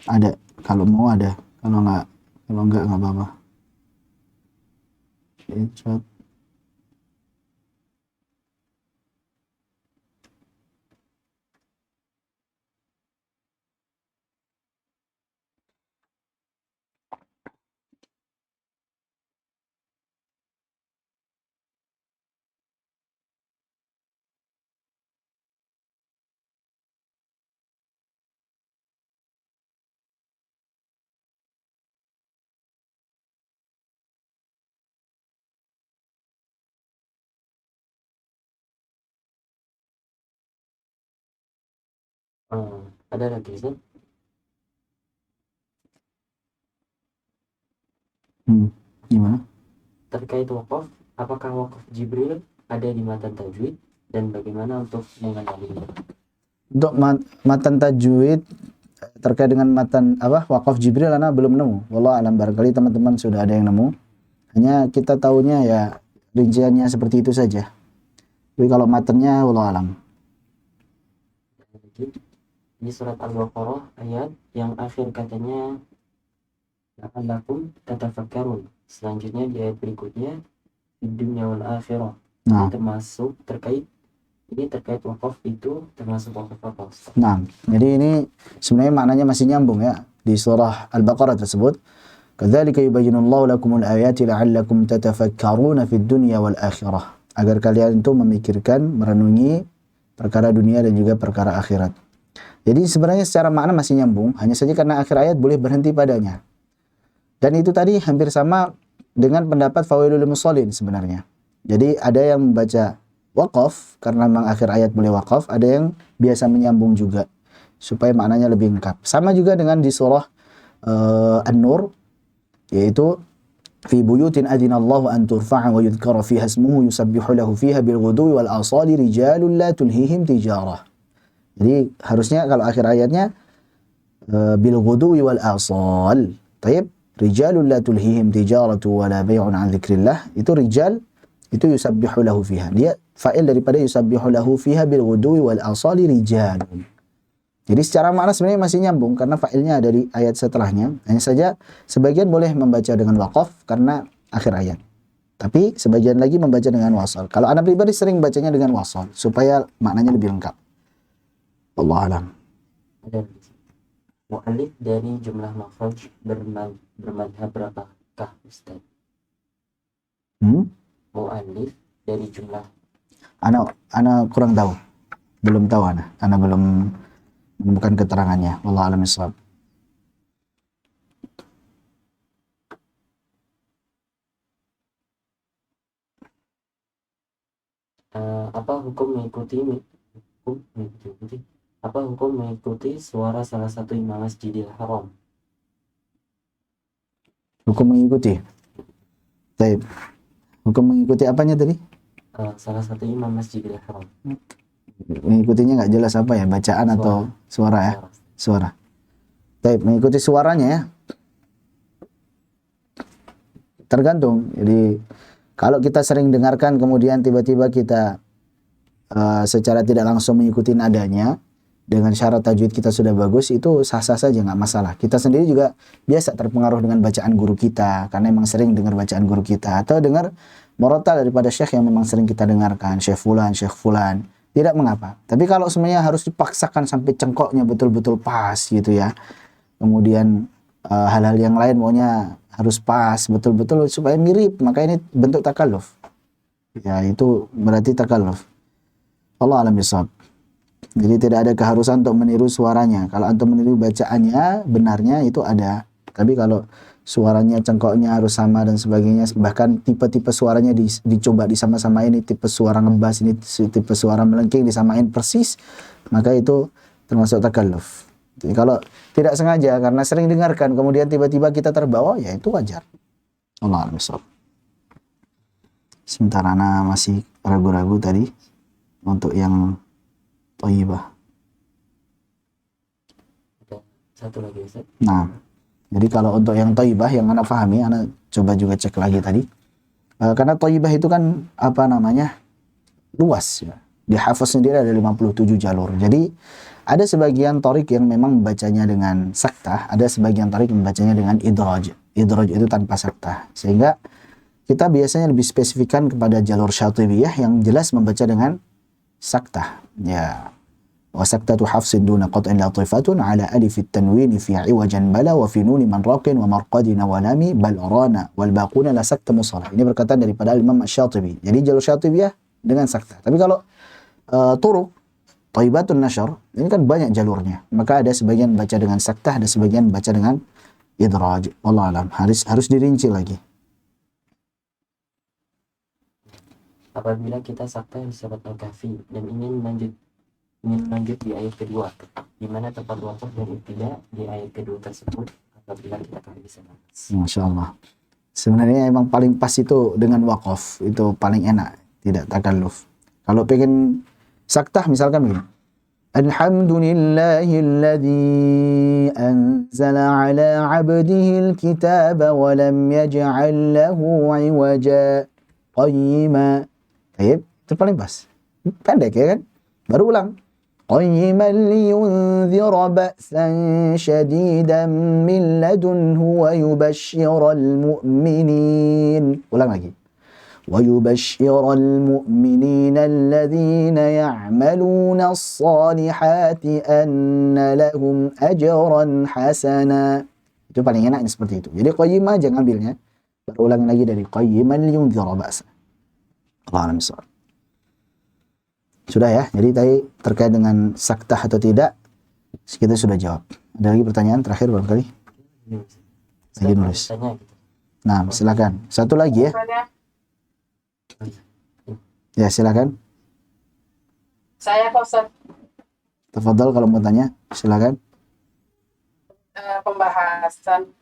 Ada, kalau mau ada, kalau enggak apa-apa. Coba. Ada lagi Ustaz? Gimana? Terkait wakaf, apakah wakaf Jibril ada di matan tajwid dan bagaimana untuk mengenalinya? Untuk matan tajwid terkait dengan matan wakaf Jibril ana belum nemu. Wallahu alam, barangkali teman-teman sudah ada yang nemu. Hanya kita tahunya ya rinciannya seperti itu saja. Tapi kalau matannya wallahu alam. Di surat Al-Baqarah ayat yang akhir katanya la'allakum tatafakkarun. Selanjutnya di ayat berikutnya di dunia wal akhirah. Ini termasuk terkait Ini terkait wakaf itu termasuk wakaf apa, Ustaz? Nah, jadi ini sebenarnya maknanya masih nyambung ya di surah Al-Baqarah tersebut. Kadzalika yubayyinullahu lakumul ayati la'allakum tatafakkaruna fid dunya wal akhirah. Agar kalian itu memikirkan, merenungi perkara dunia dan juga perkara akhirat. Jadi sebenarnya secara makna masih nyambung, hanya saja karena akhir ayat boleh berhenti padanya. Dan itu tadi hampir sama dengan pendapat Fawailul Musallin sebenarnya. Jadi ada yang membaca waqaf karena memang akhir ayat boleh waqaf, ada yang biasa menyambung juga supaya maknanya lebih lengkap. Sama juga dengan di surah An-Nur, yaitu fi buyutin adzinallahu an turfa'a wa yudhkara fiha ismuhu yusabbihu lahu fiha bil ghudwi wal asali rijalun la tulhihim tijarah. Jadi harusnya kalau akhir ayatnya bil ghudwi wal asal. Taib, rijalun la tulhihim tijaratu wa la bai'un an dzikrillah. Itu rijal itu yusabbihu lahu fiha. Dia fa'il daripada yusabbihu lahu fiha bil ghudwi wal asali rijalun. Jadi secara makna sebenarnya masih nyambung karena fa'ilnya dari ayat setelahnya. Hanya saja sebagian boleh membaca dengan waqaf karena akhir ayat. Tapi sebagian lagi membaca dengan wasal. Kalau anak pribadi sering bacanya dengan wasal supaya maknanya lebih lengkap. Wallahu a'lam. Ada mu'alif dari jumlah makhraj bermadhab berapakah, Ustaz? Mu'alif dari jumlah. Ana kurang tahu. Belum tahu ana belum menemukan keterangannya. Wallahu a'lam bishawab. Apa hukum mengikuti suara salah satu imam Masjidil Haram? Hukum mengikuti. Baik. Hukum mengikuti apanya tadi? Salah satu imam Masjidil Haram. Mengikutinya nggak jelas apa ya, bacaan atau suara ya? Suara. Baik, mengikuti suaranya ya. Tergantung. Jadi kalau kita sering dengarkan kemudian tiba-tiba kita secara tidak langsung mengikuti nadanya dengan syarat tajwid kita sudah bagus, itu sah-sah saja, nggak masalah. Kita sendiri juga biasa terpengaruh dengan bacaan guru kita karena memang sering dengar bacaan guru kita, atau dengar murattal daripada syekh yang memang sering kita dengarkan, syekh fulan, tidak mengapa. Tapi kalau semuanya harus dipaksakan sampai cengkoknya betul-betul pas gitu ya, kemudian hal-hal yang lain maunya harus pas betul-betul supaya mirip, maka ini bentuk takalluf ya, itu berarti takalluf. Allah alam bisawab. Jadi tidak ada keharusan untuk meniru suaranya. Kalau antum meniru bacaannya, benarnya itu ada. Tapi kalau suaranya, cengkoknya harus sama dan sebagainya, bahkan tipe-tipe suaranya dicoba disama-samain, ini tipe suara ngebas, ini tipe suara melengking disamain persis, maka itu termasuk takalluf. Jadi kalau tidak sengaja karena sering dengarkan kemudian tiba-tiba kita terbawa, ya itu wajar. Allah a'lam bishawab. Sementara ana masih ragu-ragu tadi untuk yang thayyibah. Ada satu lagi, Ustaz. Nah, jadi kalau untuk yang thayyibah yang ana pahami, ana coba juga cek lagi tadi. Karena thayyibah itu kan apa namanya? Luas ya. Di hafaz sendiri ada 57 jalur. Jadi ada sebagian tharik yang memang membacanya dengan saktah, ada sebagian tharik membacanya dengan idraj. Idraj itu tanpa saktah. Sehingga kita biasanya lebih spesifikkan kepada jalur syatibiyah yang jelas membaca dengan saktah. Ya. Wa saktatu hafsin duna qat'in latifatun ala alif at-tanwin fi 'iwajan bala wa fi nun man raqin wa marqadin wa lami bal rana wal baquna la sakta musalah. Ini perkataan daripada Imam Asy-Syatibi. Jadi jalur syatibiyah dengan saktah. Tapi kalau turuq thayyibatun nasyr ini kan banyak jalurnya. Maka ada sebagian baca dengan saktah, ada sebagian baca dengan idraj. Wallahu alam. Harus dirinci lagi. Apabila kita saktah di surat Al-Kahfi dan ingin lanjut di ayat kedua, di mana tempat wakaf dan ibtidah di ayat kedua tersebut apabila kita bisa bahas. Masya Allah. Sebenarnya emang paling pas itu dengan wakaf, itu paling enak, tidak takalluf. Kalau pengen saktah misalkan begini, Alhamdulillahilladzi anzala ala abdihil kitaba wa lam yaj'al lahu 'iwaja qayyima. Baik, itu paling pas. Pendek ya kan? Baru ulang. Qayyiman liyunzira ba'san syadidan min ladunhu wa yubashshiral mu'minin. Ulang lagi. وَيُبَشِّرَ الْمُؤْمِنِينَ الَّذِينَ يَعْمَلُونَ الصَّالِحَاتِ أَنَّ لَهُمْ أَجْرًا حَسَنًا. Itu paling enak ini seperti itu. Jadi qayyimah jangan ambilnya. Berulang lagi dari qayyiman liyunzira ba'sa. Allah alam bissawab. Sudah ya. Jadi tadi terkait dengan saktah atau tidak kita sudah jawab. Ada lagi pertanyaan terakhir barangkali? Lagi nulis. Nah, silakan. Satu lagi ya. Ya, silakan. Saya Ustaz. Tafadhal kalau mau tanya, silakan. Pembahasan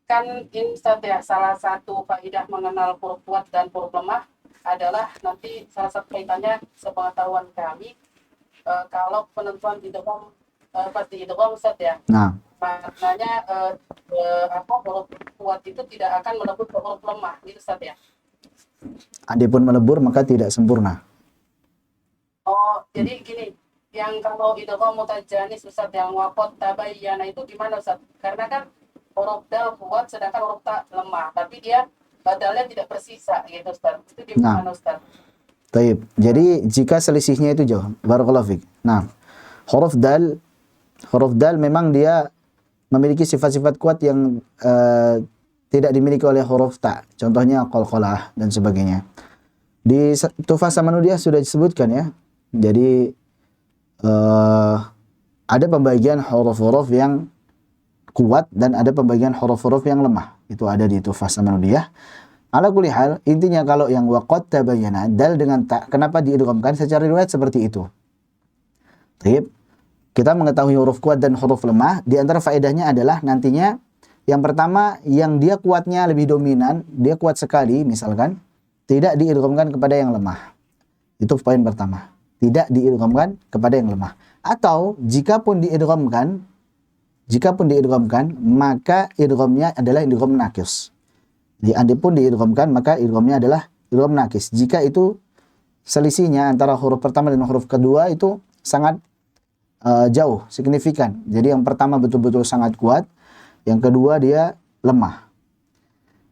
kan ini Ustaz ya, salah satu faedah mengenal huruf kuat dan huruf lemah adalah nanti salah satu kaitannya sepengetahuan kami kalau penentuan idgham pasti idgham Ustaz ya. Nah, maknanya huruf kuat itu tidak akan melebur ke huruf lemah gitu Ustaz ya. adapun melebur maka tidak sempurna. Oh, jadi gini, yang kalau idgham mutajanis Ustaz yang waqad tabayyana itu gimana Ustaz? Karena kan huruf dal kuat sedangkan huruf ta lemah, tapi dia badalnya tidak bersisa gitu Ustaz. Itu gimana Ustaz? Taib. Jadi jika selisihnya itu jauh, barakallahu fiik. Nah, huruf dal memang dia memiliki sifat-sifat kuat yang tidak dimiliki oleh huruf ta. Contohnya qalqalah dan sebagainya. Di Tuhfah Samanudiyah sudah disebutkan ya. Jadi ada pembagian huruf-huruf yang kuat dan ada pembagian huruf-huruf yang lemah. Itu ada di Tuhfah Samanudiyah. Ala kulli hal, intinya kalau yang waqad tabayyana dal dengan ta, kenapa diidghamkan secara riwayat seperti itu? Baik. Kita mengetahui huruf kuat dan huruf lemah, di antara faedahnya adalah nantinya yang pertama yang dia kuatnya lebih dominan, dia kuat sekali misalkan, tidak diidghamkan kepada yang lemah. Itu poin pertama. Tidak diidghamkan kepada yang lemah. Atau jikapun diidghamkan, maka idghamnya adalah idgham nakis. Jadi andai pun diidghamkan maka idghamnya adalah idgham nakis. Jika itu selisihnya antara huruf pertama dan huruf kedua itu sangat jauh, signifikan. Jadi yang pertama betul-betul sangat kuat, yang kedua dia lemah.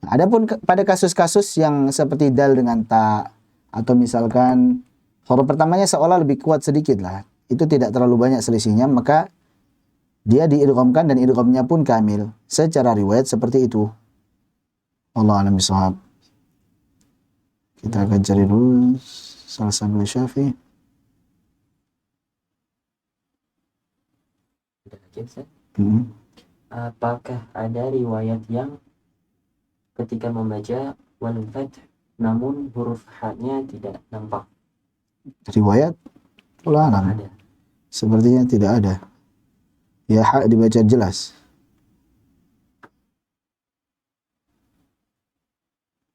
Nah, adapun pada kasus-kasus yang seperti dal dengan ta atau misalkan huruf pertamanya seolah lebih kuat sedikit lah, itu tidak terlalu banyak selisihnya, maka dia diidghamkan dan idghamnya pun kamil. Secara riwayat seperti itu. Allah a'lam bishawab. Kita akan cari dulu salah satu Syafi'i. Apakah ada riwayat yang ketika membaca wal fath namun huruf ha-nya tidak nampak? Riwayat? Allah alam. Ada. Sepertinya tidak ada. Ya, ha dibaca jelas.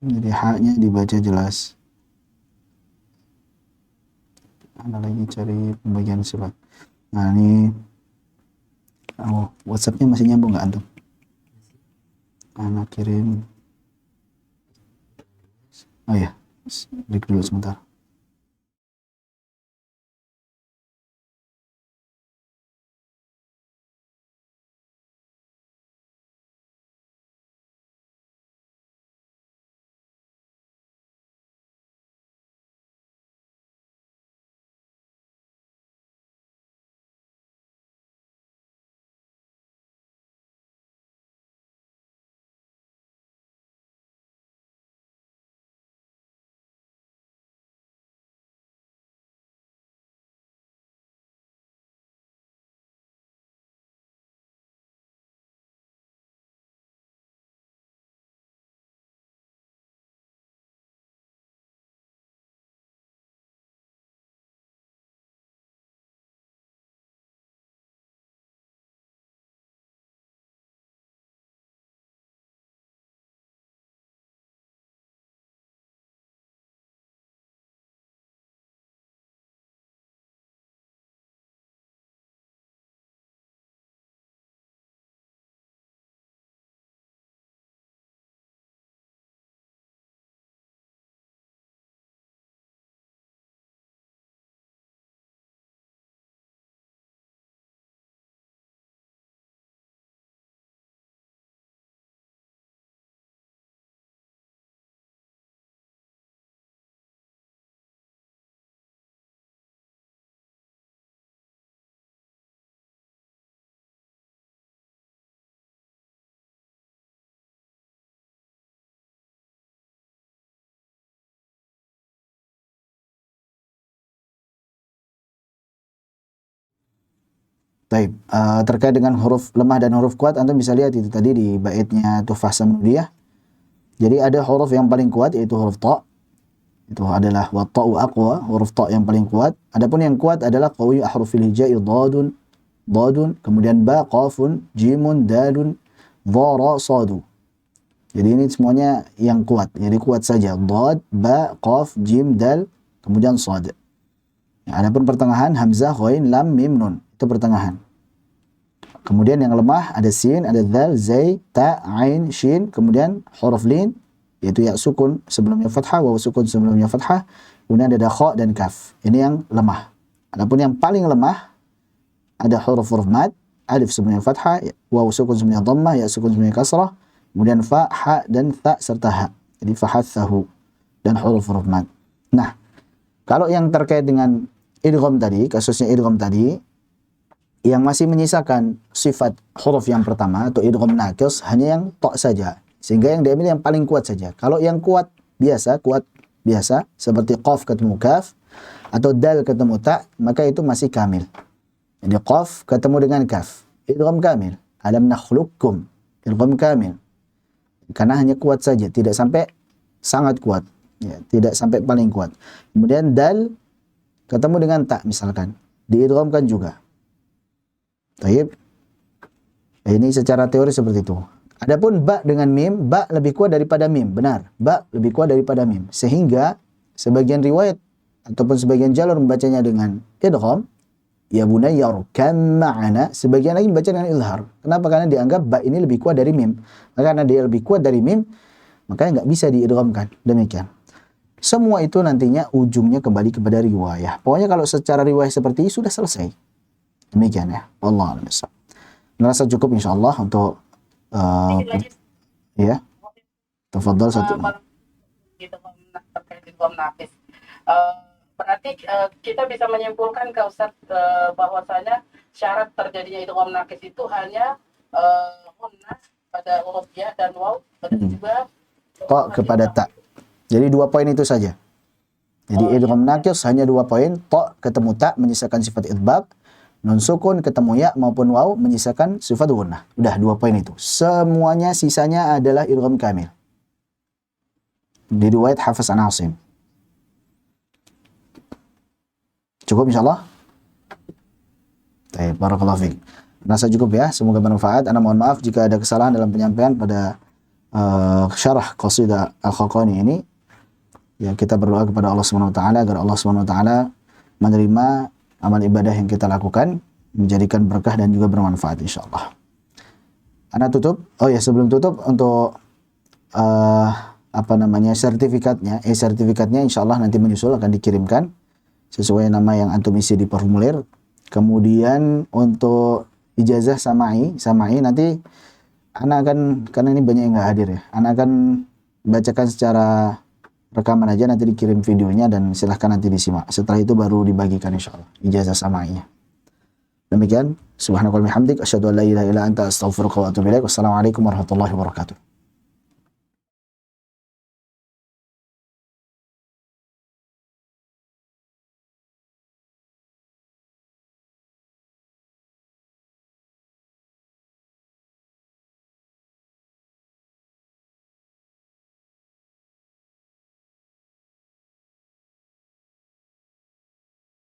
Jadi ha-nya dibaca jelas. Ada lagi cari pembagian sifat. Nah ini WhatsApp-nya masih nyambung nggak antum? Anak kirim. Oh ya, break dulu sebentar. Taib. Terkait dengan huruf lemah dan huruf kuat, antum bisa lihat itu tadi di baitnya Tuhfah Samudiyah. Jadi ada huruf yang paling kuat yaitu huruf ta. Itu adalah wa ta'u aqwa, huruf ta yang paling kuat. Adapun yang kuat adalah qawi ahrufil hijai dadun, kemudian ba, qafun, jimun, dalun, dha, ra, sadu. Jadi ini semuanya yang kuat. Jadi kuat saja. Dad, ba, qaf, jim, dal, kemudian sad. Adapun pertengahan hamzah, ghain, lam, mim, nun. Itu pertengahan. Kemudian yang lemah ada sin, ada dzal, zai, ta, ain, shin, kemudian huruf lin yaitu ya sukun sebelumnya fathah, waw sukun sebelumnya fathah, kemudian ada kha dan kaf. Ini yang lemah. Adapun yang paling lemah ada huruf-huruf mad, alif sebelumnya fathah, waw sukun sebelumnya dhammah, ya sukun sebelumnya kasrah, kemudian fa, ha dan tha serta ha. Jadi fahathahu dan huruf-huruf mad. Nah, kalau yang terkait dengan idgham tadi, kasusnya idgham tadi, yang masih menyisakan sifat huruf yang pertama atau idgham naqis hanya yang ta saja. Sehingga yang diambil yang paling kuat saja. Kalau yang kuat biasa seperti qaf ketemu kaf atau dal ketemu ta, maka itu masih kamil. Jadi qaf ketemu dengan kaf, idgham kamil. Alam nakhluqukum, idgham kamil. Karena hanya kuat saja, tidak sampai sangat kuat. Ya, tidak sampai paling kuat. Kemudian dal ketemu dengan ta misalkan, diidghamkan juga. Baik. Ini secara teori seperti itu. Adapun ba dengan mim, ba lebih kuat daripada mim. Benar, ba lebih kuat daripada mim. Sehingga sebagian riwayat ataupun sebagian jalur membacanya dengan idgham, ya bunayya rkam ma'ana, sebagian lagi membaca dengan izhar. Kenapa? Karena dianggap ba ini lebih kuat dari mim. Maka karena dia lebih kuat dari mim, makanya nggak bisa diidghamkan. Demikian. Semua itu nantinya ujungnya kembali kepada riwayah. Pokoknya kalau secara riwayah seperti ini sudah selesai. Demikian ya. Wallahu a'lam bishawab. Merasa cukup insyaallah untuk ya. Tafadhal satu. Terkait idgham naqis. Berarti kita bisa menyimpulkan ke Ustaz bahwasanya syarat terjadinya idgham naqis itu hanya gunnah pada huruf ya dan waw dan juga ta kepada ta. Jadi 2 poin itu saja. Jadi idgham naqis hanya 2 poin, ta ketemu ta menyisakan sifat idbaq, nun sukun ketemu ya maupun waw menyisakan sifat gunnah. Udah 2 poin itu. Semuanya sisanya adalah idgham kamil. Di riwayat Hafiz an Asim. Cukup insyaallah? Baik, barakallahu fiik. Rasa cukup ya, semoga bermanfaat. Ana mohon maaf jika ada kesalahan dalam penyampaian pada syarah qasidah Al-Khaqani ini. Ya, kita berdoa kepada Allah Subhanahu wa taala agar Allah Subhanahu wa taala menerima amal ibadah yang kita lakukan, menjadikan berkah dan juga bermanfaat insyaallah. Ana tutup. Oh ya, sebelum tutup untuk sertifikatnya, sertifikatnya insyaallah nanti menyusul akan dikirimkan sesuai nama yang antum isi di formulir. Kemudian untuk ijazah samai nanti ana akan, karena ini banyak yang nggak hadir ya, ana akan bacakan secara rekaman aja, nanti dikirim videonya dan silahkan nanti disimak. Setelah itu baru dibagikan insyaallah ijazah samainya. Demikian, subhanakallahumma hamdik asyhadu an la ilaha illa anta astaghfiruka wa atubu ilaik. Wassalamualaikum warahmatullahi wabarakatuh.